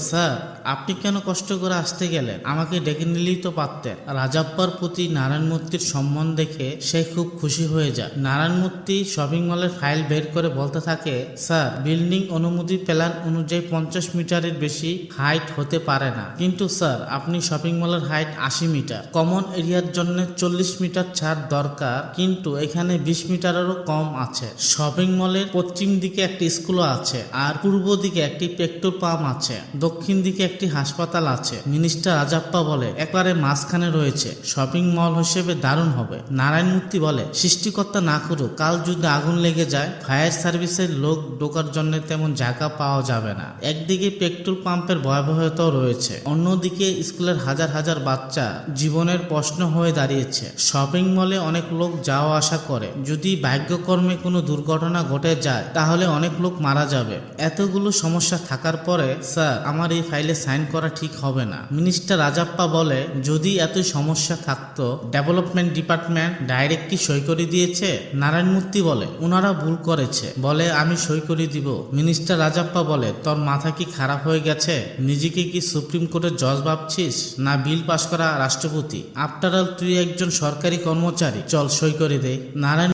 Sir আপনি কেন কষ্ট করে আসতে গেলেন, আমাকে ডেকে নিলেই তো পারতেন। রাজাপ্পার প্রতি নারায়ণ মূর্তির সম্মান দেখে সে খুব খুশি হয়ে যায়। নারায়ণ মূর্তি শপিং মলের ফাইল বের করে বলতে থাকে, স্যার বিল্ডিং অনুমতি প্ল্যান অনুযায়ী 50 মিটারের বেশি হাইট হতে পারে না, কিন্তু স্যার আপনি শপিং মলের হাইট 80 মিটার, কমন এরিয়ার জন্য 40 মিটার ছাড় দরকার, কিন্তু এখানে 20 মিটারেরও কম আছে। শপিং মলের পশ্চিম দিকে একটি স্কুল আছে, আর পূর্ব দিকে একটি পেট্রোল পাম্প আছে, দক্ষিণ দিকে একটি হাসপাতাল আছে। মিনিস্টার রাজাপ্পা বলে, একবারে মাঝখানে রয়েছে, শপিং মল হিসেবে দারুণ হবে। নারায়ণ মূর্তি বলে, সৃষ্টিকর্তা না করুক কাল যদি আগুন লেগে যায়, ফায়ার সার্ভিসের লোক ঢোকার জন্য তেমন জায়গা পাওয়া যাবে না। একদিকে পেট্রোল পাম্পের ভয়াবহতাও রয়েছে, অন্যদিকে স্কুলের হাজার হাজার বাচ্চা জীবনের প্রশ্ন হয়ে দাঁড়িয়েছে। শপিং মলে অনেক লোক যাওয়া আসা করে, যদি ভাগ্যকর্মে কোনো দুর্ঘটনা ঘটে যায় তাহলে অনেক লোক মারা যাবে। এতগুলো সমস্যা থাকার পরে স্যার আমার এই ফাইলে সাইন করা ঠিক হবে না। মিনিস্টার রাজাপ্পা বলে, যদি এত সমস্যা থাকতো ডেভেলপমেন্ট ডিপার্টমেন্ট ডাইরেক্ট কি সই করে দিয়েছে? নারায়ণ মূর্তি বলে, ওনারা ভুল করেছে, বলে আমি সই করে দিব। মিনিস্টার রাজাপ্পা বলে, তোর মাথা কি খারাপ হয়ে গেছে? নিজেকে কি সুপ্রিম কোর্টের জজ ভাবছিস, না বিল পাশ করা রাষ্ট্রপতি? আফটার অল তুই একজন সরকারি কর্মচারী, চল সই করে দে। নারায়ণ